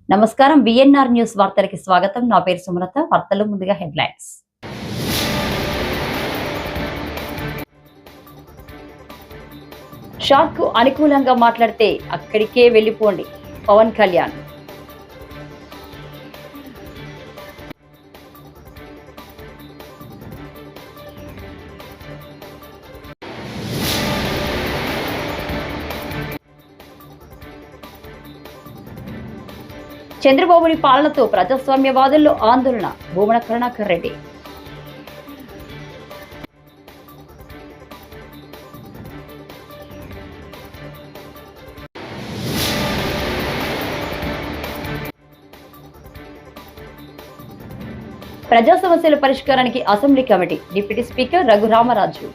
నమస్కారం BNR news వార్తలకి స్వాగతం. నా పేరు సుమలత. వార్తలు ముందుగా హెడ్లైన్స్. షాక్ కు అనుకూలంగా మాట్లాడితే అక్కడికే వెళ్లిపోండి పవన్ కళ్యాణ్. చంద్రబాబుని పాలనతో ప్రజాస్వామ్యవాదుల్లో ఆందోళన. భూమన కరుణాకర్ రెడ్డి. ప్రజా సమస్యల పరిష్కారానికి assembly committee. Deputy speaker Raghurama Raju.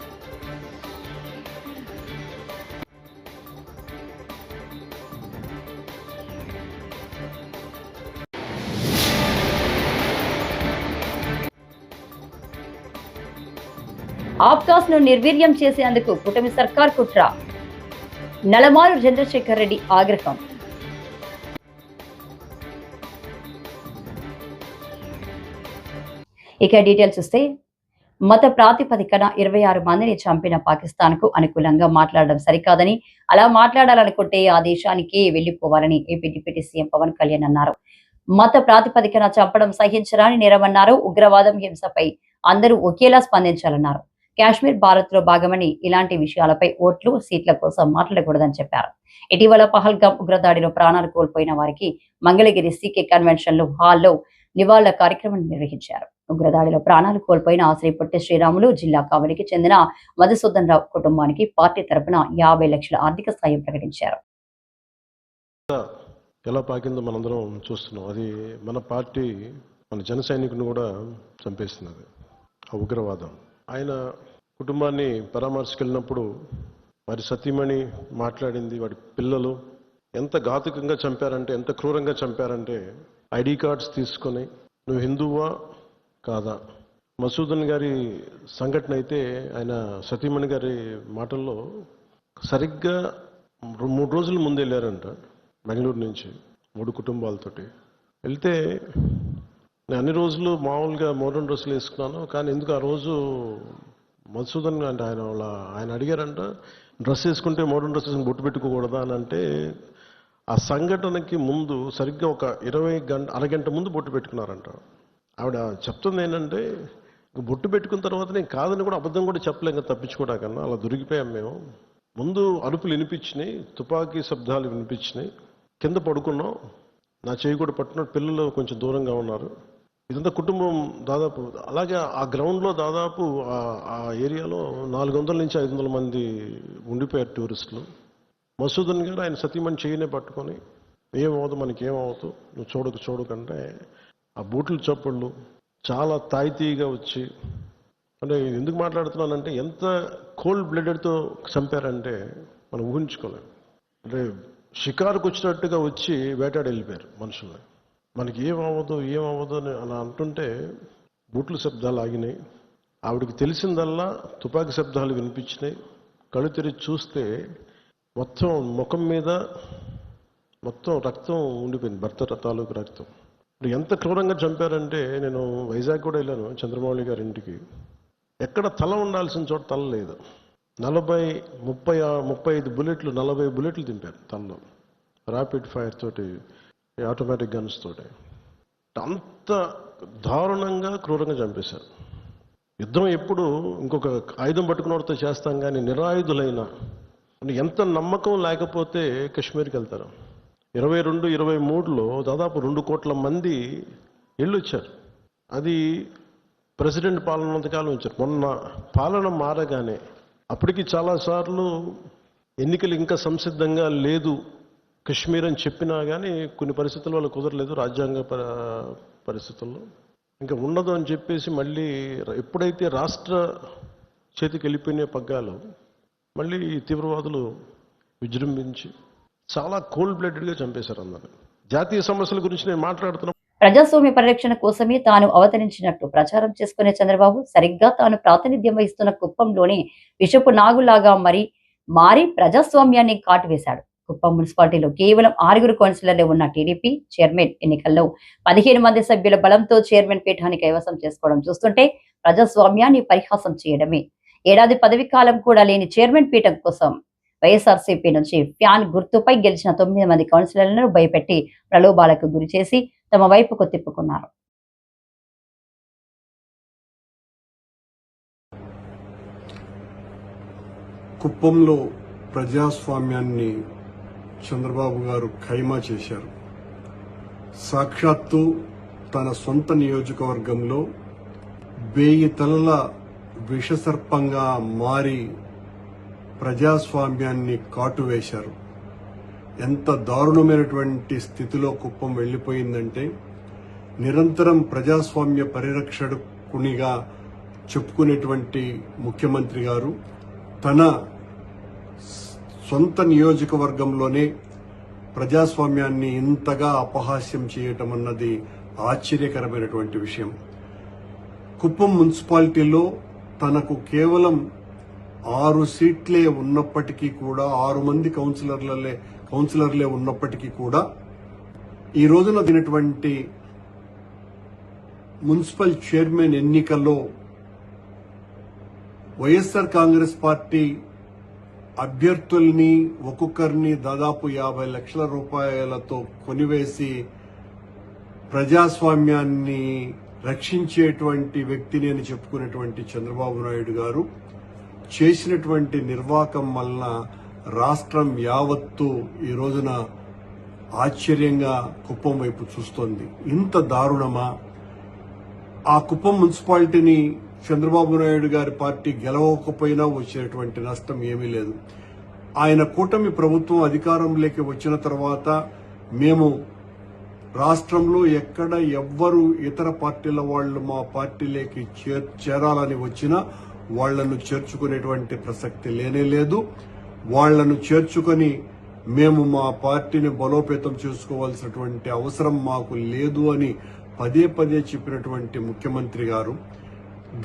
APCOS ను నిర్వీర్యం చేసేందుకు కూటమి సర్కార్ కుట్ర. నలమారు చంద్రశేఖర్ రెడ్డి ఆగ్రహం. ఇక డీటెయిల్స్ చూస్తే, మత ప్రాతిపదికన 26 మందిని చంపిన పాకిస్తాన్ కు అనుకూలంగా మాట్లాడడం సరికాదని, అలా మాట్లాడాలనుకుంటే ఆ దేశానికి వెళ్లిపోవాలని AP deputy CM Pawan Kalyan అన్నారు. మత ప్రాతిపదికన చంపడం సహించరాని నేరమన్నారు. ఉగ్రవాదం, హింసపై అందరూ ఒకేలా స్పందించాలన్నారు. కాశ్మీర్ భారత్ లో భాగమని ఇలాంటి విషయాలపై ఓట్లు, సీట్ల కోసం మాట్లాడకూడదని చెప్పారు. ఇటీవల పహల్గాం ఉగ్రదాడిలో ప్రాణాలు కోల్పోయిన వారికి మంగళగిరి సీకే కన్వెన్షన్ హాల్లో నివాళుల కార్యక్రమం నిర్వహించారు. ఉగ్రదాడిలో ప్రాణాలు కోల్పోయిన శ్రీ పొట్టి శ్రీరాములు జిల్లా కావలికి చెందిన మధుసూదన్ రావు కుటుంబానికి పార్టీ తరపున 50 లక్షల ఆర్థిక సాయం ప్రకటించారు. ఎలా పాకిందో మనందరం చూస్తున్నాం. అది మన పార్టీ, మన జన సైనికుని కూడా చంపేస్తున్నది ఆ ఉగ్రవాదం. ఆయన కుటుంబాన్ని పరామర్శకెళ్ళినప్పుడు వారి సతీమణి మాట్లాడింది, వాడి పిల్లలు ఎంత ఘాతుకంగా చంపారంటే, ఎంత క్రూరంగా చంపారంటే, ఐడి కార్డ్స్ తీసుకొని నువ్వు హిందువా కాదా. మసూదన్ గారి సంఘటన అయితే ఆయన సతీమణి గారి మాటల్లో సరిగ్గా 3 రోజుల ముందు వెళ్ళారంట బెంగళూరు నుంచి 3 కుటుంబాలతోటి వెళ్తే. నేను అన్ని రోజులు మామూలుగా మోడర్న్ డ్రెస్సులు వేసుకున్నాను, కానీ ఎందుకు ఆ రోజు మధుసూదన్ అంటే ఆయన అడిగారంట, డ్రెస్ వేసుకుంటే మోడర్న్ డ్రెస్ బొట్టు పెట్టుకోకూడదా అని. అంటే ఆ సంఘటనకి ముందు సరిగ్గా ఒక అరగంట ముందు బొట్టు పెట్టుకున్నారంట. ఆవిడ చెప్తుంది ఏంటంటే, బొట్టు పెట్టుకున్న తర్వాత నేను కాదని కూడా అబద్ధం కూడా చెప్పలేం కదా తప్పించుకోవడాకన్నా. అలా దొరికిపోయాం మేము. ముందు అరుపులు వినిపించినాయి, తుపాకీ శబ్దాలు వినిపించినాయి, కింద పడుకున్నాం, నా చేయి కూడా పట్టుకున్నాడు, పిల్లలు కొంచెం దూరంగా ఉన్నారు. ఇదంతా కుటుంబం దాదాపు అలాగే ఆ గ్రౌండ్లో దాదాపు ఆ ఏరియాలో 400 నుంచి 500 మంది ఉండిపోయారు టూరిస్టులు. మసూదన్ గారు ఆయన సతీమణి చేయనే పట్టుకొని, ఏమవుతుంది మనకేమవుతూ, నువ్వు చూడకంటే ఆ బూట్ల చప్పుళ్ళు చాలా తాయితీగా వచ్చి, అంటే ఎందుకు మాట్లాడుతున్నానంటే ఎంత కోల్డ్ బ్లడెడ్తో చంపారంటే మనం ఊహించుకోలేం. అంటే షికారుకు వచ్చినట్టుగా వచ్చి వేటాడి వెళ్ళిపోయారు మనుషుల్ని. మనకి ఏమవ్వదు అని అలా అంటుంటే బూట్ల శబ్దాలు ఆగినాయి. ఆవిడకి తెలిసిందల్లా తుపాకీ శబ్దాలు వినిపించినాయి. కళ్ళు తెరిచి చూస్తే మొత్తం ముఖం మీద మొత్తం రక్తం ఉండిపోయింది, భర్త తాలూకు రక్తం. ఎంత క్రూరంగా చంపారంటే, నేను వైజాగ్ కూడా వెళ్ళాను చంద్రమౌళి గారి ఇంటికి. ఎక్కడ తల ఉండాల్సిన చోట తల లేదు. 35 బుల్లెట్లు 40 బుల్లెట్లు దింపారు తలలో, ర్యాపిడ్ ఫైర్ తోటి, ఆటోమేటిక్ గన్స్ తోటి. అంత దారుణంగా క్రూరంగా చంపేశారు. యుద్ధం ఎప్పుడు ఇంకొక ఆయుధం పట్టుకున్నవాడితో చేస్తాం, కానీ నిరాయుధులైన ఎంత నమ్మకం లేకపోతే కాశ్మీర్కి వెళ్తారు. 22, 23లో దాదాపు 2 కోట్ల మంది వెళ్ళొచ్చారు. అది ప్రెసిడెంట్ పాలనంతకాలం వచ్చారు. మొన్న పాలన మారగానే అప్పటికి చాలాసార్లు ఎన్నికలు ఇంకా సంసిద్ధంగా లేదు కశ్మీర్ అని చెప్పినా కానీ కొన్ని పరిస్థితుల వల్ల కుదరలేదు, రాజ్యాంగ పరిస్థితుల్లో ఇంకా ఉండదు అని చెప్పేసి మళ్ళీ ఎప్పుడైతే రాష్ట్ర చేతికి వెళ్ళిపోయిన పగ్గాలు, మళ్ళీ తీవ్రవాదులు విజృంభించి చాలా కోల్డ్ బ్లడెడ్గా చంపేశారు అందరిని. జాతీయ సమస్యల గురించి నేను మాట్లాడుతున్నా. ప్రజాస్వామ్య పరిరక్షణ కోసమే తాను అవతరించినట్టు ప్రచారం చేసుకునే చంద్రబాబు సరిగ్గా తాను ప్రాతినిధ్యం వహిస్తున్న కుప్పంలోనే విషపు నాగులాగా మారి ప్రజాస్వామ్యాన్ని కాటువేశాడు. కుప్పం మున్సిపాలిటీలో కేవలం 6 కౌన్సిలర్లు ఉన్న టీడీపీ చైర్మన్ ఎన్నికల్లో 15 మంది సభ్యుల బలంతో చైర్మన్ పీఠాన్ని కైవసం చేసుకోవడం చూస్తుంటే ప్రజాస్వామ్యాన్ని పరిహాసం చేయడమే. ఏడాది పదవి కాలం కూడా లేని చైర్మన్ పీఠం కోసం వైఎస్ఆర్సీపీ నుంచి ఫ్యాన్ గుర్తుపై గెలిచిన 9 మంది కౌన్సిలర్లను భయపెట్టి ప్రలోభాలకు గురి చేసి తమ వైపుకు తిప్పుకున్నారు. కుప్పంలో ప్రజాస్వామ్యాన్ని చంద్రబాబు గారు ఖైమా చేశారు. సాక్షాత్తు తన సొంత నియోజకవర్గంలో 1000 తలల విషసర్పంగా మారి ప్రజాస్వామ్యాన్ని కాటువేశారు. ఎంత దారుణమైనటువంటి స్థితిలో కుప్పం వెళ్లిపోయిందంటే, నిరంతరం ప్రజాస్వామ్య పరిరక్షకునిగా చెప్పుకునేటువంటి ముఖ్యమంత్రి గారు తన సొంత నియోజకవర్గంలోనే ప్రజాస్వామ్యాన్ని ఇంతగా అపహాస్యం చేయటం అన్నది ఆశ్చర్యకరమైనటువంటి విషయం. కుప్పం మున్సిపాలిటీలో తనకు కేవలం 6 సీట్లే ఉన్నప్పటికీ కూడా, 6 మంది కౌన్సిలర్లే ఉన్నప్పటికీ కూడా, ఈ రోజున దినటువంటి మున్సిపల్ చైర్మన్ ఎన్నికల్లో వైఎస్ఆర్ కాంగ్రెస్ పార్టీ అభ్యర్థుల్ని ఒక్కొక్కరిని దాదాపు 50 లక్షల రూపాయలతో కొనివేసి ప్రజాస్వామ్యాన్ని రక్షించేటువంటి వ్యక్తిని అని చెప్పుకునేటువంటి చంద్రబాబు నాయుడు గారు చేసినటువంటి నిర్వాకం వలన రాష్ట్రం యావత్తు ఈ రోజున ఆశ్చర్యంగా కుప్పం వైపు చూస్తోంది. ఇంత దారుణమా? ఆ కుప్పం మున్సిపాలిటీని చంద్రబాబు నాయుడు గారి పార్టీ గెలవకపోయినా వచ్చేటువంటి నష్టం ఏమీ లేదు. ఆయన కూటమి ప్రభుత్వం అధికారంలోకి వచ్చిన తర్వాత మేము రాష్ట్రంలో ఎక్కడ ఎవ్వరు ఇతర పార్టీల వాళ్ళు మా పార్టీలోకి చేరాలని వచ్చినా వాళ్లను చేర్చుకునేటువంటి ప్రసక్తి లేనే లేదు. వాళ్లను చేర్చుకొని మేము మా పార్టీని బలోపేతం చేసుకోవాల్సినటువంటి అవసరం మాకు లేదు అని పదే పదే చెప్పినటువంటి ముఖ్యమంత్రి గారు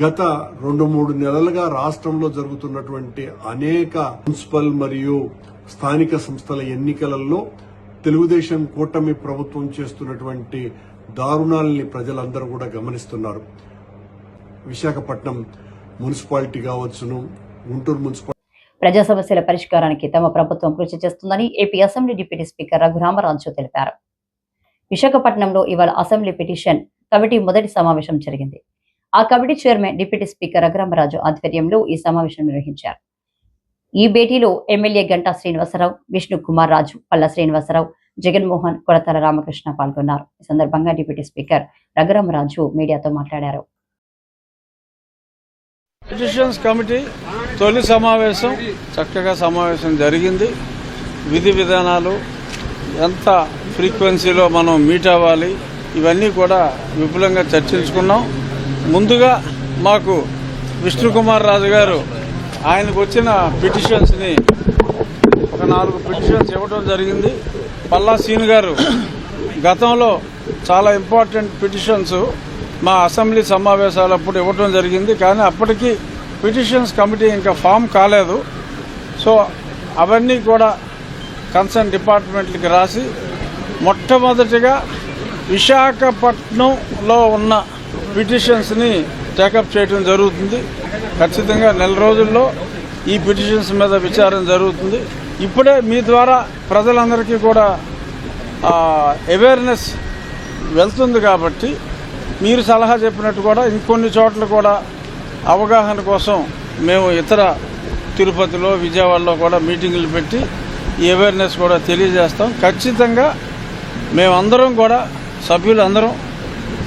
గత 2-3 నెలలుగా రాష్ట్రంలో జరుగుతున్నటువంటి అనేక మున్సిపల్ మరియు స్థానిక సంస్థల ఎన్నికలలో తెలుగుదేశం కూటమి ప్రభుత్వం చేస్తున్నటువంటి దారుణాలని ప్రజలందరూ కూడా గమనిస్తున్నారు. విశాఖపట్నం మున్సిపాలిటీ కావచ్చును, గుంటూరు మున్సిపాలిటీ ప్రజా సమస్యల పరిష్కారానికి తమ ప్రభుత్వం కృషి చేస్తుందని AP assembly deputy speaker Raghurama Raju తెలిపారు. విశాఖపట్నంలో ఇవాళ అసెంబ్లీ పిటిషన్ కమిటీ మొదటి సమావేశం జరిగింది. ఆ committee chairman deputy speaker Raghurama Raju ఆధ్వర్యంలో ఈ సమావేశం నిర్వహించారు. ఈ భేటీలో ఎమ్మెల్యే గంటా శ్రీనివాసరావు, విష్ణు కుమార్ రాజు, పల్ల శ్రీనివాసరావు, జగన్మోహన్, కొడతల రామకృష్ణ పాల్గొన్నారు. ఈ సందర్భంగా డిప్యూటీ స్పీకర్ రఘురామరాజు మీడియాతో మాట్లాడారు. పిటిషన్స్ కమిటీ తొలి సమావేశం చక్కగా సమావేశం జరిగింది. విధి విధానాలు, ఎంత ఫ్రీక్వెన్సీలో మనం మీట్ అవ్వాలి, ఇవన్నీ కూడా విపులంగా చర్చించుకున్నాం. ముందుగా మాకు విష్ణు కుమార్ రాజు గారు ఆయనకు వచ్చిన పిటిషన్స్ని ఒక 4 పిటిషన్స్ ఇవ్వడం జరిగింది. పల్లా సీన్ గారు గతంలో చాలా ఇంపార్టెంట్ పిటిషన్స్ మా అసెంబ్లీ సమావేశాలప్పుడు ఇవ్వడం జరిగింది. కానీ అప్పటికి పిటిషన్స్ కమిటీ ఇంకా ఫామ్ కాలేదు. సో అవన్నీ కూడా కన్సర్న్ డిపార్ట్మెంట్లకి రాసి మొట్టమొదటిగా విశాఖపట్నంలో ఉన్న పిటిషన్స్ని టేకప్ చేయడం జరుగుతుంది. ఖచ్చితంగా 1 రోజుల్లో ఈ పిటిషన్స్ మీద విచారణ జరుగుతుంది. ఇప్పుడే మీ ద్వారా ప్రజలందరికీ కూడా అవేర్నెస్ వెళ్తుంది కాబట్టి మీరు సలహా చెప్పినట్టు కూడా ఇంకొన్ని చోట్ల కూడా అవగాహన కోసం మేము ఇతర తిరుపతిలో, విజయవాడలో కూడా మీటింగులు పెట్టి ఈ అవేర్నెస్ కూడా తెలియజేస్తాం. ఖచ్చితంగా మేమందరం కూడా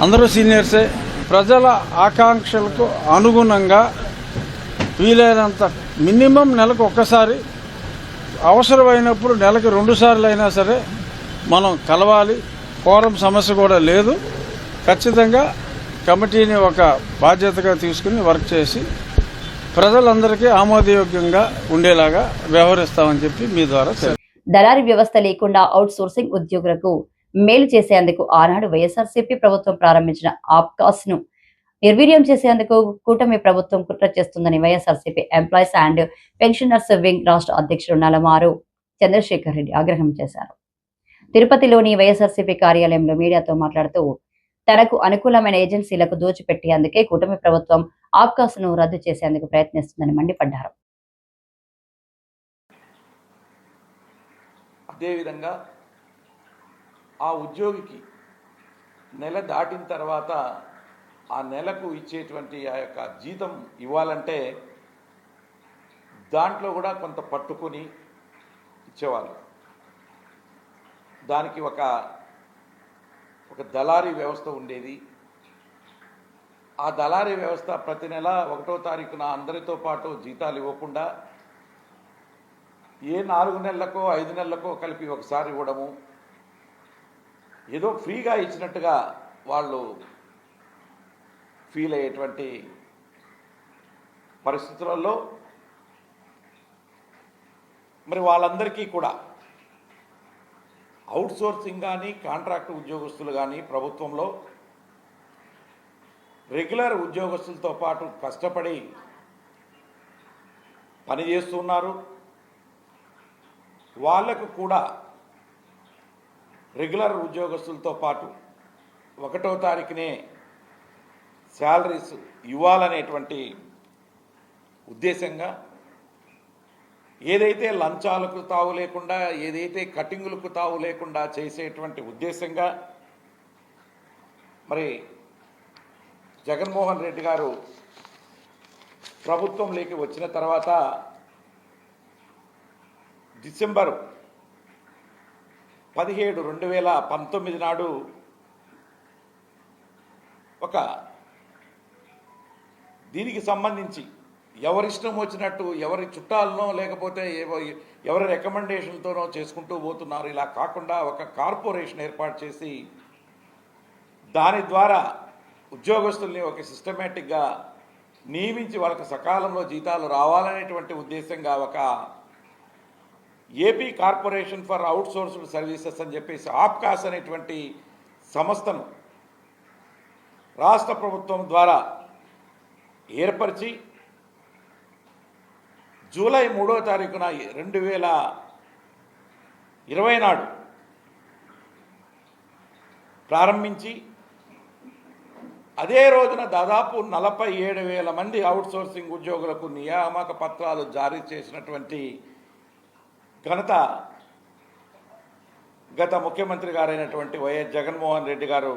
అందరూ సీనియర్సే. ప్రజల ఆకాంక్షలకు అనుగుణంగా వీలైనంత మినిమం నెలకు ఒక్కసారి, అవసరమైనప్పుడు నెలకు 2 సార్లు అయినా సరే మనం కలవాలి. కోరం సమస్య కూడా లేదు. ఖచ్చితంగా కమిటీని ఒక బాధ్యతగా తీసుకుని వర్క్ చేసి ప్రజలందరికీ ఆమోదయోగ్యంగా ఉండేలాగా వ్యవహరిస్తామని చెప్పి మీ ద్వారా దళారీ వ్యవస్థ లేకుండా అవుట్ సోర్సింగ్ ఉద్యోగులకు మేలు చేసేందుకు ఆనాడు వైఎస్ఆర్సీపీ ప్రభుత్వం ప్రారంభించిన ఆప్కాస్ ను నిర్వీర్యం చేసేందుకు కూటమి ప్రభుత్వం కుట్ర చేస్తుందని YSRCP employees and pensioners wing రాష్ట్ర అధ్యక్షుడు నలమారు చంద్రశేఖర్ రెడ్డి ఆగ్రహం చేశారు. తిరుపతిలోని వైఎస్ఆర్సీపీ కార్యాలయంలో మీడియాతో మాట్లాడుతూ తనకు అనుకూలమైన ఏజెన్సీలకు దోచిపెట్టేందుకే కూటమి ప్రభుత్వం ఆబ్కాస్ను రద్దు చేసేందుకు ప్రయత్నిస్తుందని మండిపడ్డారు. అదేవిధంగా ఆ ఉద్యోగికి నెల దాటిన తర్వాత ఆ నెలకు ఇచ్చేటువంటి ఆ యొక్క జీతం ఇవ్వాలంటే దాంట్లో కూడా కొంత పట్టుకొని ఇచ్చేవాళ్ళు. దానికి ఒక దళారీ వ్యవస్థ ఉండేది. ఆ దళారీ వ్యవస్థ ప్రతి నెల 1వ తారీఖున అందరితో పాటు జీతాలు ఇవ్వకుండా ఏ 4 నెలలకో 5 నెలలకో కలిపి ఒకసారి ఇవ్వడము, ఏదో ఫ్రీగా ఇచ్చినట్టుగా వాళ్ళు ఫీల్ అయ్యేటువంటి పరిస్థితులలో మరి వాళ్ళందరికీ కూడా అవుట్సోర్సింగ్ కానీ కాంట్రాక్ట్ ఉద్యోగస్తులు కానీ ప్రభుత్వంలో రెగ్యులర్ ఉద్యోగస్తులతో పాటు కష్టపడి పనిచేస్తున్నారు. వాళ్లకు కూడా రెగ్యులర్ ఉద్యోగస్తులతో పాటు 1వ తారీఖునే శాలరీస్ ఇవ్వాలనేటువంటి ఉద్దేశంగా ఏదైతే లంచాలకు తావు లేకుండా, ఏదైతే కటింగులకు తావు లేకుండా చేసేటువంటి ఉద్దేశంగా మరి జగన్మోహన్ రెడ్డి గారు ప్రభుత్వంలోకి వచ్చిన తర్వాత డిసెంబర్ 17, 2019 నాడు ఒక దీనికి సంబంధించి ఎవరిష్టం వచ్చినట్టు ఎవరి చుట్టాలనో లేకపోతే ఎవరి రికమెండేషన్తోనో చేసుకుంటూ పోతున్నారు. ఇలా కాకుండా ఒక కార్పొరేషన్ ఏర్పాటు చేసి దాని ద్వారా ఉద్యోగస్తుల్ని ఒక సిస్టమేటిక్గా నియమించి వాళ్ళకి సకాలంలో జీతాలు రావాలనేటువంటి ఉద్దేశంగా ఒక AP corporation for outsourced services అని చెప్పేసి ఆప్కాస్ అనేటువంటి సంస్థను రాష్ట్ర ప్రభుత్వం ద్వారా ఏర్పరిచి జూలై 3వ తారీఖున 2020 నాడు ప్రారంభించి అదే రోజున దాదాపు 47,000 మంది అవుట్సోర్సింగ్ ఉద్యోగులకు నియామక పత్రాలు జారీ చేసినటువంటి ఘనత గత ముఖ్యమంత్రి గారైనటువంటి వైఎస్ జగన్మోహన్ రెడ్డి గారు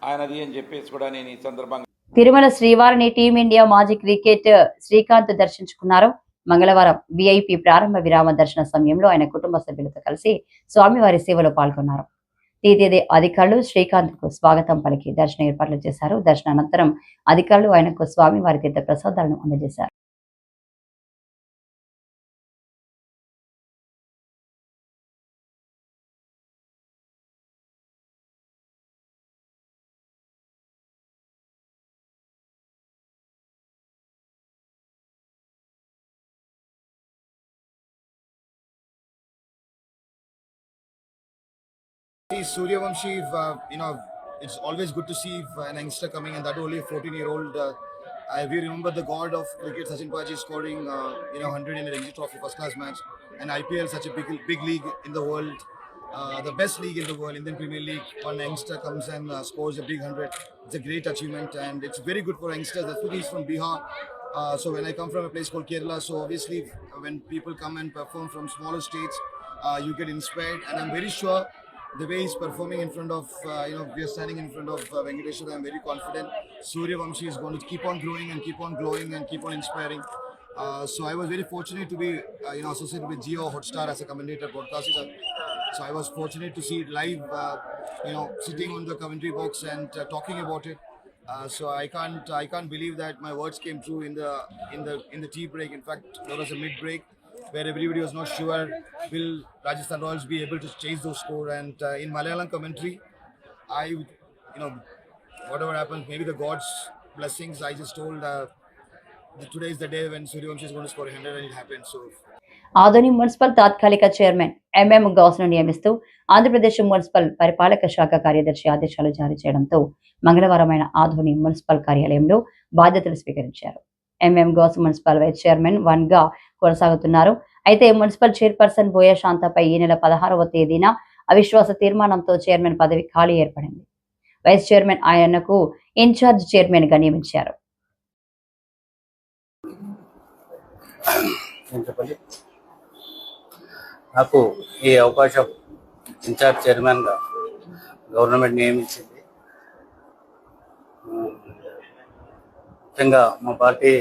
ఆయనది అని చెప్పేసి కూడా నేను ఈ సందర్భంగా తిరుమల శ్రీవారిని టీమిండియా మాజీ క్రికెట్ శ్రీకాంత్ దర్శించుకున్నారు. మంగళవారం విఐపి ప్రారంభ విరామ దర్శన సమయంలో ఆయన కుటుంబ సభ్యులతో కలిసి స్వామివారి సేవలో పాల్గొన్నారు. టీటీడీ అధికారులు శ్రీకాంత్ కు స్వాగతం పలికి దర్శన ఏర్పాట్లు చేశారు. దర్శన అనంతరం అధికారులు ఆయనకు స్వామివారి తీర్థ ప్రసాదాలను అందజేశారు. See, Suryavamshi, it's always good to see an youngster coming, and that only a 14-year-old. We remember the god of cricket, Sachin Paji, scoring 100 in a Ranji Trophy first-class match, and IPL, such a big league in the world, the best league in the world, Indian Premier League. One youngster comes and scores a big 100. It's a great achievement, and it's very good for youngsters. Especially he's from Bihar. So when I come from a place called Kerala, so obviously when people come and perform from smaller states, you get inspired, and I'm very sure the way he's performing in front of, we are standing in front of Venkateshwara, I'm very confident Suryavamshi is going to keep on growing and keep on glowing and keep on inspiring. So I was very fortunate to be, associated with Jio Hotstar as a commentator, broadcaster. So I was fortunate to see it live, sitting on the commentary box and talking about it. So I can't believe that my words came true in the tea break. In fact, there was a mid break where everybody was not sure will Rajasthan Royals be able to chase those score, and in Malayalam commentary, whatever happens, maybe the God's blessings. I just told today is the day when Suryavamshi is going to score 100, and it happened. So. Adoni municipal తాత్కాలిక chairman MM Ghouse ను నియమిస్తూ Andhra Pradesh municipal పరిపాలక శాఖ కార్యదర్శి ఆదేశాలు జారీ చేయడంతో మంగళవారం ఆయన ఆదోని మున్సిపల్ కార్యాలయంలో బాధ్యతలు స్వీకరించారు. MM Ghouse municipal vice chairman 1 గా కొనసాగుతున్నారు. అయితే మున్సిపల్ చైర్పర్సన్ బోయ శాంతపై ఈ నెల 16వ తేదీన అవిశ్వాస తీర్మానంతో చైర్మన్ పదవి ఖాళీ ఏర్పడింది. వైస్ చైర్మన్ ఆయనకు ఇన్ఛార్జ్ చైర్మన్ గా నియమించారు. నాకు ఈ అవకాశం ఇన్ఛార్జ్ చైర్మన్గా గవర్నమెంట్ నియమించింది. ముఖ్యంగా మా పార్టీ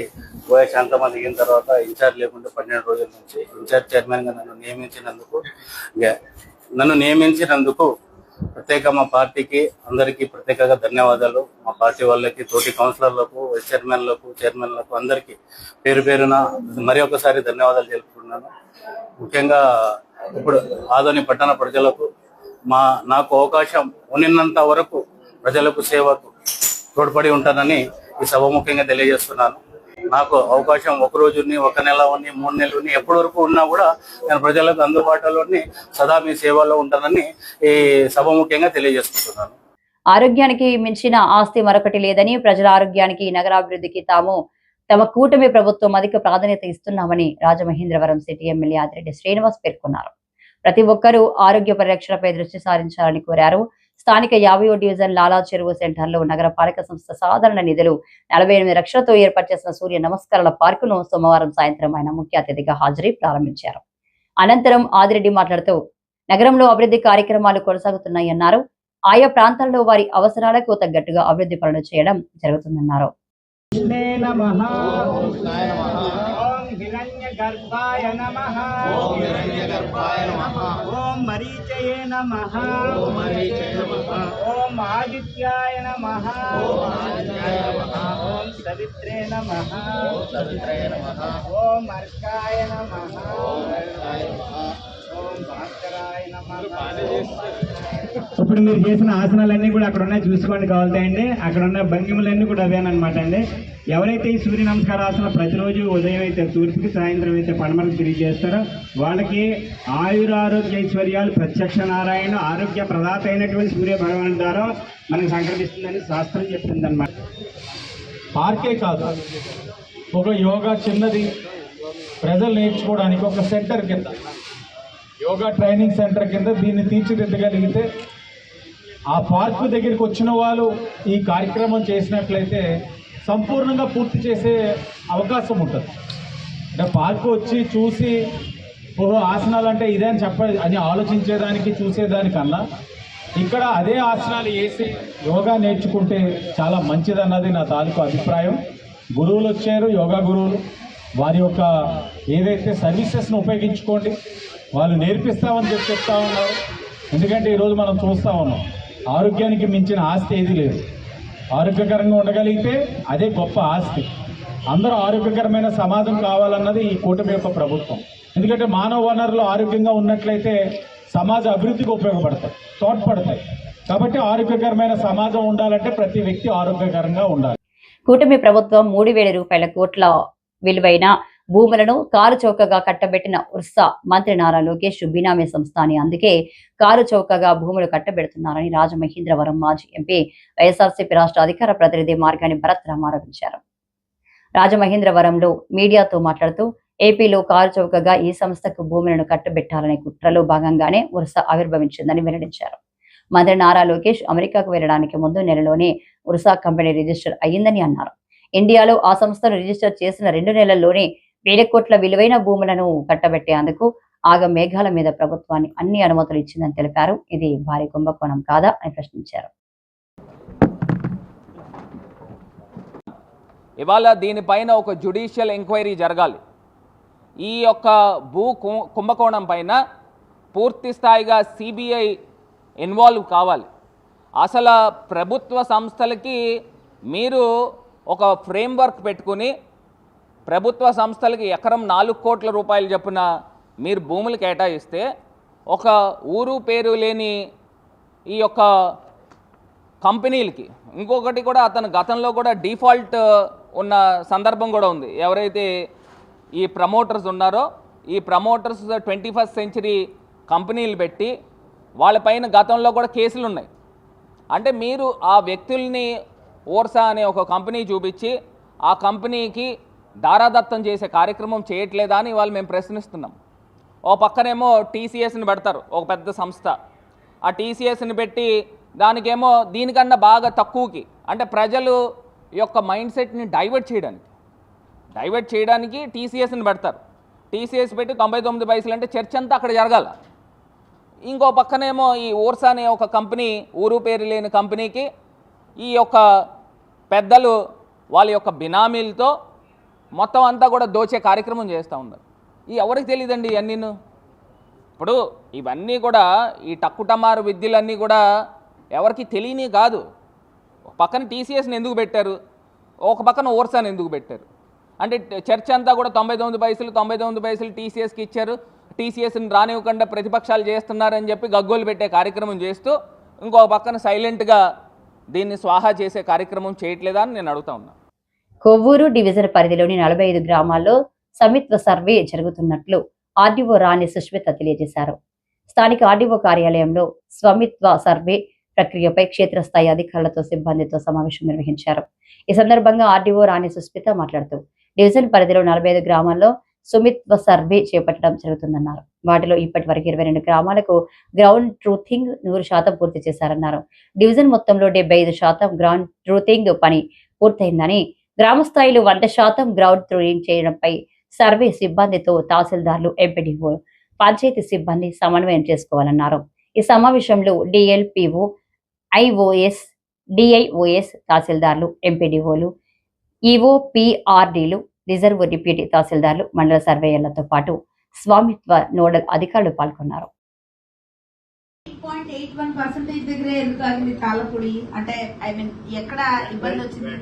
బోయ శాంతమ్మ దిగిన తర్వాత ఇన్ఛార్జ్ లేకుండా 12 రోజుల నుంచి ఇన్ఛార్జ్ చైర్మన్గా నన్ను నియమించినందుకు ప్రత్యేక మా పార్టీకి అందరికీ ప్రత్యేకంగా ధన్యవాదాలు. మా పార్టీ వాళ్ళకి, తోటి కౌన్సిలర్లకు, వైస్ చైర్మన్లకు అందరికీ పేరు పేరున మరి ఒకసారి ధన్యవాదాలు తెలుపుతున్నాను. ముఖ్యంగా ఇప్పుడు ఆదోని పట్టణ ప్రజలకు నాకు అవకాశం ఉన్నంత వరకు ప్రజలకు సేవకు తోడ్పడి ఉంటానని ఈ సభముఖ్యంగా తెలియజేస్తున్నాను. నాకు అవకాశం 1 రోజుని, 1 నెల, 3 నెలలని ఎప్పటి వరకు ఉన్నా కూడా నేను ప్రజలకు అందుబాటులోని సదా మీ సేవలో ఉంటానని ఈ సభముఖ్యంగా తెలియజేస్తున్నాను. ఆరోగ్యానికి మించిన ఆస్తి మరొకటి లేదని, ప్రజల ఆరోగ్యానికి, నగరాభివృద్ధికి తమ కూటమి ప్రభుత్వం అధిక ప్రాధాన్యత ఇస్తున్నామని రాజమహేంద్రవరం సిటీ ఎమ్మెల్యే ఆదిరెడ్డి శ్రీనివాస్ పేర్కొన్నారు. ప్రతి ఒక్కరూ ఆరోగ్య పరిరక్షణపై దృష్టి సారించాలని కోరారు. స్థానిక 50వ డివిజన్ లాలా చెరువు సెంటర్లో నగరపాలక సంస్థ సాధారణ నిధులు 48 లక్షలతో ఏర్పాటు చేసిన సూర్య నమస్కారాల పార్కును సోమవారం సాయంత్రం ఆయన ముఖ్య అతిథిగా హాజరై ప్రారంభించారు. అనంతరం ఆదిరెడ్డి మాట్లాడుతూ నగరంలో అభివృద్ధి కార్యక్రమాలు కొనసాగుతున్నాయన్నారు. ఆయా ప్రాంతాల్లో వారి అవసరాలకు తగ్గట్టుగా అభివృద్ధి పనులు చేయడం జరుగుతుందన్నారు. हिरण्यगर्भाय नमः। ओम हिरण्यगर्भाय नमः। ओम मरीचये नमः। ओम मरीचये नमः। ओम आदित्याय नमः। ओम आदित्याय नमः। ओम सवित्रे नमः। ओम सवित्रे नमः। ओम अर्काय नमः। ओम अर्काय नमः। ओम भास्कराय नमः। ఇప్పుడు మీరు చేసిన ఆసనాలన్నీ కూడా అక్కడ ఉన్నాయి, చూసుకోండి కావాలండి. అక్కడ ఉన్న భంగిమలన్నీ కూడా అవేనమాట అండి. ఎవరైతే ఈ సూర్య నమస్కార ఆసనం ప్రతిరోజు ఉదయం అయితే తూర్పుకి, సాయంత్రం అయితే పడమరకు తిరిగి చేస్తారో వాళ్ళకి ఆయురారోగ్య ఐశ్వర్యాలు ప్రత్యక్ష నారాయణ ఆరోగ్య ప్రదాత అయినటువంటి సూర్య భగవాన్ ద్వారా మనకు సంక్రమిస్తుందని శాస్త్రం చెప్తుందన్నమాట. పార్కే కాదు, ఒక యోగా చిన్నది ప్రజలు నేర్చుకోవడానికి ఒక సెంటర్ కింద, యోగా ట్రైనింగ్ సెంటర్ కింద దీన్ని తీర్చిదిద్దగలిగితే ఆ పార్కు దగ్గరికి వచ్చిన వాళ్ళు ఈ కార్యక్రమం చేసినట్లయితే సంపూర్ణంగా పూర్తి చేసే అవకాశం ఉంటుంది. అంటే పార్కు వచ్చి చూసి ఓహో ఆసనాలు అంటే ఇదే అని ఆలోచించేదానికి చూసేదానికన్నా ఇక్కడ అదే ఆసనాలు వేసి యోగా నేర్చుకుంటే చాలా మంచిదన్నది నా తాలూకు అభిప్రాయం. గురువులు వచ్చారు, యోగా గురువులు, వారి యొక్క ఏదైతే సర్వీసెస్ను ఉపయోగించుకోండి, వాళ్ళు నేర్పిస్తామని చెప్తా ఉన్నారు. ఎందుకంటే ఈరోజు మనం చూస్తూ ఉన్నాం, ఆరోగ్యానికి మించిన ఆస్తి ఏది లేదు. ఆరోగ్యకరంగా ఉండగలిగితే అదే గొప్ప ఆస్తి. అందరూ ఆరోగ్యకరమైన సమాజం కావాలన్నది ఈ కూటమి యొక్క ప్రభుత్వం. ఎందుకంటే మానవ వనరులు ఆరోగ్యంగా ఉన్నట్లయితే సమాజ అభివృద్ధికి ఉపయోగపడతాయి, తోడ్పడతాయి. కాబట్టి ఆరోగ్యకరమైన సమాజం ఉండాలంటే ప్రతి వ్యక్తి ఆరోగ్యకరంగా ఉండాలి. కూటమి ప్రభుత్వం 3,000 కోట్ల విలువైన భూములను కారు చౌకగా కట్టబెట్టిన ఉర్సా మంత్రి నారా లోకేష్ బినామీ సంస్థ అని, అందుకే కారు చౌకగా భూములు కట్టబెడుతున్నారని రాజమహేంద్రవరం మాజీ ఎంపీ వైఎస్ఆర్సీపీ రాష్ట్ర అధికార ప్రతినిధి మార్గాని భరత్ రామ్ ఆరోపించారు. రాజమహేంద్రవరంలో మీడియాతో మాట్లాడుతూ ఏపీలో కారు చౌకగా ఈ సంస్థకు భూములను కట్టబెట్టాలనే కుట్రలో భాగంగానే ఉర్సా ఆవిర్భవించిందని వెల్లడించారు. మంత్రి నారా లోకేష్ అమెరికాకు వెళ్లడానికి ముందు నెలలోనే ఉర్సా కంపెనీ రిజిస్టర్ అయ్యిందని అన్నారు. ఇండియాలో ఆ సంస్థను రిజిస్టర్ చేసిన 2 నెలల్లోనే 1,000 కోట్ల విలువైన భూములను కట్టబెట్టేందుకు ఆగ మేఘాల మీద ప్రభుత్వాన్ని అన్ని అనుమతులు ఇచ్చిందని తెలిపారు. ఇది భారీ కుంభకోణం కాదా అని ప్రశ్నించారు. ఇవాళ దీనిపైన ఒక జ్యుడిషియల్ ఎంక్వైరీ జరగాలి. ఈ యొక్క భూ కుంభకోణం పైన పూర్తి స్థాయిగా సిబిఐ ఇన్వాల్వ్ కావాలి. అసలు ప్రభుత్వ సంస్థలకి మీరు ఒక ఫ్రేమ్వర్క్ పెట్టుకుని ప్రభుత్వ సంస్థలకి ఎకరం 4 కోట్ల రూపాయలు చొప్పున మీరు భూములు కేటాయిస్తే ఒక ఊరు పేరు లేని ఈ యొక్క కంపెనీలకి, ఇంకొకటి కూడా అతను గతంలో కూడా డిఫాల్ట్ ఉన్న సందర్భం కూడా ఉంది. ఎవరైతే ఈ ప్రమోటర్స్ ఉన్నారో ఈ ప్రమోటర్స్ 21st సెంచరీ కంపెనీలు పెట్టి వాళ్ళపైన గతంలో కూడా కేసులు ఉన్నాయి. అంటే మీరు ఆ వ్యక్తుల్ని ఓర్సా అనే ఒక కంపెనీ చూపించి ఆ కంపెనీకి దారాదత్తం చేసే కార్యక్రమం చేయట్లేదా అని వాళ్ళు మేము ప్రశ్నిస్తున్నాం. ఓ పక్కనేమో టీసీఎస్ని పెడతారు, ఒక పెద్ద సంస్థ. ఆ టీసీఎస్ని పెట్టి దానికేమో దీనికన్నా బాగా తక్కువకి, అంటే ప్రజలు యొక్క మైండ్ సెట్ని డైవర్ట్ చేయడానికి టీసీఎస్ని పెడతారు. టీసీఎస్ పెట్టి 99 పైసలు అంటే చర్చ అంతా అక్కడ జరగాల. ఇంకో పక్కనేమో ఈ ఓర్సా అనే ఒక కంపెనీ, ఊరు పేరు లేని కంపెనీకి ఈ యొక్క పెద్దలు వాళ్ళ యొక్క బినామీలతో మొత్తం అంతా కూడా దోచే కార్యక్రమం చేస్తూ ఉన్నారు. ఈ ఎవరికి తెలియదండి ఇవన్నీను. ఇప్పుడు ఇవన్నీ కూడా ఈ టక్కుటమారు విద్యలన్నీ కూడా ఎవరికి తెలియని కాదు. ఒక పక్కన టీసీఎస్ని ఎందుకు పెట్టారు, ఒక పక్కన ఓర్సాని ఎందుకు పెట్టారు అంటే చర్చ అంతా కూడా 99 పైసలు టీసీఎస్కి ఇచ్చారు, టీసీఎస్ని రానివ్వకుండా ప్రతిపక్షాలు చేస్తున్నారని చెప్పి గగ్గోలు పెట్టే కార్యక్రమం చేస్తూ ఇంకో పక్కన సైలెంట్గా దీన్ని స్వాహా చేసే కార్యక్రమం చేయట్లేదా అని నేను అడుగుతా ఉన్నా. కొవ్వూరు డివిజన్ పరిధిలోని 45 గ్రామాల్లో సమిత్వ సర్వే జరుగుతున్నట్లు ఆర్డీఓ రాణి సుష్మిత తెలియజేశారు. స్థానిక ఆర్డీఓ కార్యాలయంలో స్వమిత్వ సర్వే ప్రక్రియపై క్షేత్రస్థాయి అధికారులతో సిబ్బందితో సమావేశం నిర్వహించారు. ఈ సందర్భంగా ఆర్డీఓ రాణి సుష్మిత మాట్లాడుతూ డివిజన్ పరిధిలో 45 గ్రామాల్లో సుమిత్వ సర్వే చేపట్టడం జరుగుతుందన్నారు. వాటిలో ఇప్పటి వరకు 22 గ్రామాలకు గ్రౌండ్ ట్రూతింగ్ 100% పూర్తి చేశారన్నారు. డివిజన్ మొత్తంలో 75% గ్రౌండ్ ట్రూతింగ్ పని పూర్తయిందని, గ్రామ స్థాయిలో 100% గ్రౌండ్ ట్రూతింగ్ చేయడంపై సర్వే సిబ్బందితో తహసీల్దార్లు, ఎంపీడీఓ, పంచాయతీ సిబ్బంది సమన్వయం చేసుకోవాలన్నారు. ఈ సమావేశంలో డిఎల్పిఓ, ఐఓఎస్, డిఐఓఎస్, తహసీల్దార్లు, ఎంపీడీఓలు, ఈఓపీఆర్డీలు, రిజర్వ్ డిప్యూటీ తహసీల్దార్లు, మండల సర్వేయర్లతో పాటు స్వామిత్వ నోడల్ అధికారులు పాల్గొన్నారు. 8.81% దగ్గరే ఎందుకు ఆగింది తాళ్ళపూడి? అంటే ఐ మీన్ ఎక్కడ ఇబ్బంది వచ్చింది?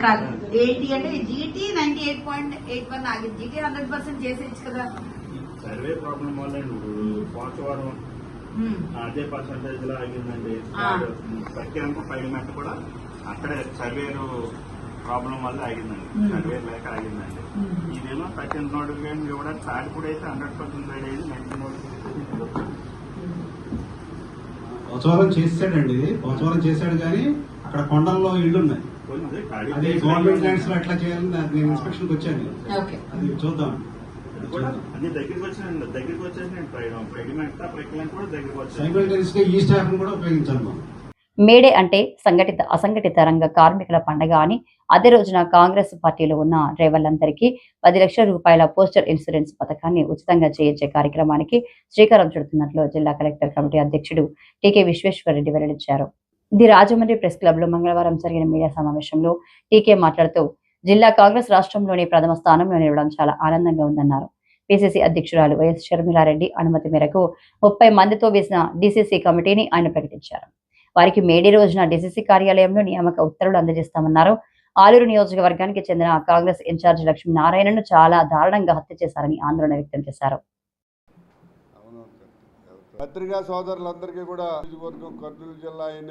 కాదు ఏంటి అంటే జీటీ 98.81 ఆగింది. జీటీ 100% చేసేయచ్చు కదా. సర్వే ప్రాబ్లం వల్ల పోచవరం అదే పర్సంటేజ్ లో ఆగిందండి. సత్యాంక పైన కూడా అక్కడే సర్వేలు ప్రాబ్లం వల్ల ఆగిందండి, సర్వే లేక ఆగిందండి. ఇదేమో సెకండ్ నోటిఫికేషన్ కూడా తాడిపూడి అయితే 100% రైడ్ అయింది. 90 పోచవరం చేసాడండి, పోచవరం చేశాడు కానీ అక్కడ కొండల్లో ఇళ్ళు ఉన్నాయి. అది గవర్నమెంట్ ల్యాండ్స్ లో ఎట్లా చేయాలని నేను ఇన్స్పెక్షన్కి వచ్చాను. అది చూద్దాం. అన్ని దగ్గరికి వచ్చేసి సైమల్టేనియస్ గా ఈ స్టాఫ్ కూడా ఉపయోగించాను. మేడే అంటే సంఘటిత అసంఘటిత రంగ కార్మికుల పండగ అని, అదే రోజున కాంగ్రెస్ పార్టీలో ఉన్న డ్రైవర్లందరికీ 10 లక్షల రూపాయల పోస్టల్ ఇన్సూరెన్స్ పథకాన్ని ఉచితంగా చేయించే కార్యక్రమానికి శ్రీకారం చుడుతున్నట్లు జిల్లా కలెక్టర్ కమిటీ అధ్యక్షుడు టీకే విశ్వేశ్వరరెడ్డి వెల్లడించారు. ది రాజమండ్రి ప్రెస్ క్లబ్ లో మంగళవారం జరిగిన మీడియా సమావేశంలో టీకే మాట్లాడుతూ జిల్లా కాంగ్రెస్ రాష్ట్రంలోని ప్రథమ స్థానంలో నిలవడం చాలా ఆనందంగా ఉందన్నారు. పిసిసి అధ్యక్షురాలు వైఎస్ షర్మిలారెడ్డి అనుమతి మేరకు 30 మందితో వేసిన డిసిసి కమిటీని ఆయన ప్రకటించారు. వారికి మేడే రోజున డిసిసి కార్యాలయంలో నియామక ఉత్తర్వులు అందజేస్తామన్నారు. ఆలూరు నియోజకవర్గానికి చెందిన కాంగ్రెస్ ఇన్ఛార్జ్ లక్ష్మీనారాయణను చాలా దారుణంగా హత్య చేశారని ఆందోళన వ్యక్తం చేశారు. పత్రికా సోదరులందరికీ కూడా నియోజకవర్గం కర్నూలు జిల్లా అయిన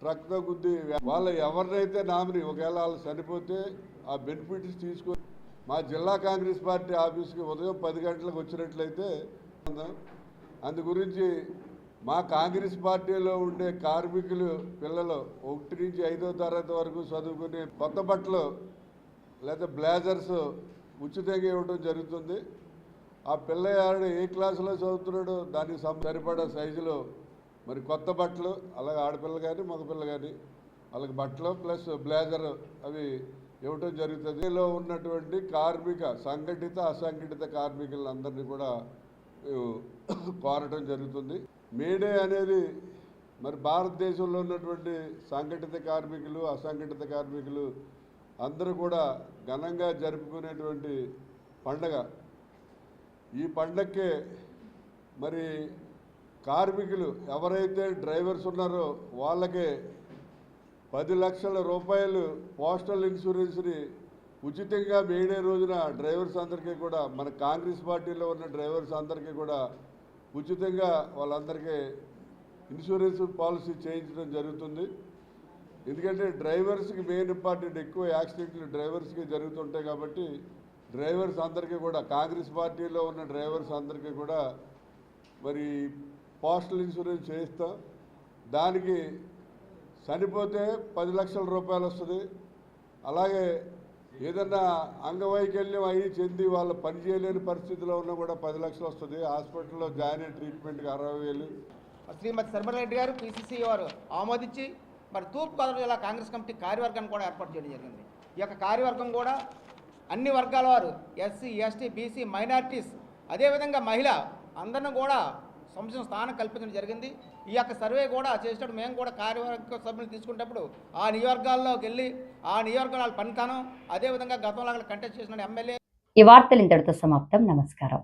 ట్రక్తో గుద్ది వాళ్ళు ఎవరినైతే నామిని ఒకవేళ వాళ్ళు చనిపోతే ఆ బెనిఫిట్స్ తీసుకొని మా జిల్లా కాంగ్రెస్ పార్టీ ఆఫీస్కి ఉదయం 10 గంటలకు వచ్చినట్లయితే అందు గురించి మా కాంగ్రెస్ పార్టీలో ఉండే కార్మికులు పిల్లలు 1 నుంచి 5వ తరగతి వరకు చదువుకునే కొత్త బట్టలు లేదా బ్లేజర్స్ ఉచితంగా ఇవ్వడం జరుగుతుంది. ఆ పిల్లవాడు ఏ క్లాసులో చదువుతున్నాడో దానికి సరిపడా సైజులో మరి కొత్త బట్టలు, అలాగే ఆడపిల్ల కానీ మగపిల్ల కానీ వాళ్ళకి బట్టలు ప్లస్ బ్లేజర్ అవి ఇవ్వటం జరుగుతుంది. ఇందులో ఉన్నటువంటి కార్మిక సంఘటిత అసంఘటిత కార్మికులందరినీ కూడా కోరటం జరుగుతుంది. మేడే అనేది మరి భారతదేశంలో ఉన్నటువంటి సంఘటిత కార్మికులు అసంఘటిత కార్మికులు అందరూ కూడా ఘనంగా జరుపుకునేటువంటి పండగ. ఈ పండగకే మరి కార్మికులు ఎవరైతే డ్రైవర్స్ ఉన్నారో వాళ్ళకే 10 లక్షల రూపాయలు పోస్టల్ ఇన్సూరెన్స్ని ఉచితంగా మేడే రోజున డ్రైవర్స్ అందరికీ కూడా మన కాంగ్రెస్ పార్టీలో ఉన్న డ్రైవర్స్ అందరికీ కూడా ఉచితంగా వాళ్ళందరికీ ఇన్సూరెన్స్ పాలసీ చేయించడం జరుగుతుంది. ఎందుకంటే డ్రైవర్స్కి మెయిన్ ఇంపార్టెంట్, ఎక్కువ యాక్సిడెంట్లు డ్రైవర్స్కి జరుగుతుంటాయి కాబట్టి డ్రైవర్స్ అందరికీ కూడా కాంగ్రెస్ పార్టీలో ఉన్న డ్రైవర్స్ అందరికీ కూడా మరి పోస్టల్ ఇన్సూరెన్స్ చేయిస్తాం. దానికి చనిపోతే 10 లక్షల రూపాయలు వస్తుంది. అలాగే ఏదన్నా అంగవైకల్యం అయ్యి చెంది వాళ్ళు పని చేయలేని పరిస్థితిలో ఉన్నా కూడా 10 లక్షలు వస్తుంది. హాస్పిటల్లో జాయిన్ అయిన ట్రీట్మెంట్కి 60,000. శ్రీమతి శర్మరెడ్డి గారు పిసిసి వారు ఆమోదించి మరి తూర్పుగోదావరి జిల్లా కాంగ్రెస్ కమిటీ కార్యవర్గాన్ని కూడా ఏర్పాటు చేయడం జరిగింది. ఈ యొక్క కార్యవర్గం కూడా అన్ని వర్గాల వారు ఎస్సీ, ఎస్టీ, బీసీ, మైనారిటీస్, అదేవిధంగా మహిళ అందరిని కూడా సంక్షేమ స్థానం కల్పించడం జరిగింది. ఈ యొక్క సర్వే కూడా చేసేటప్పుడు మేము కూడా కార్యవర్గ సభ్యులు తీసుకునేటప్పుడు ఆ నియోజకవర్గాల్లోకి వెళ్ళి ఆ నియోజకవర్గాల పనితనం, అదేవిధంగా గతంలో అక్కడ కంటెస్ట్ చేసిన ఎమ్మెల్యే. ఈ వార్తలు ఇంతటితో సమాప్తం. నమస్కారం.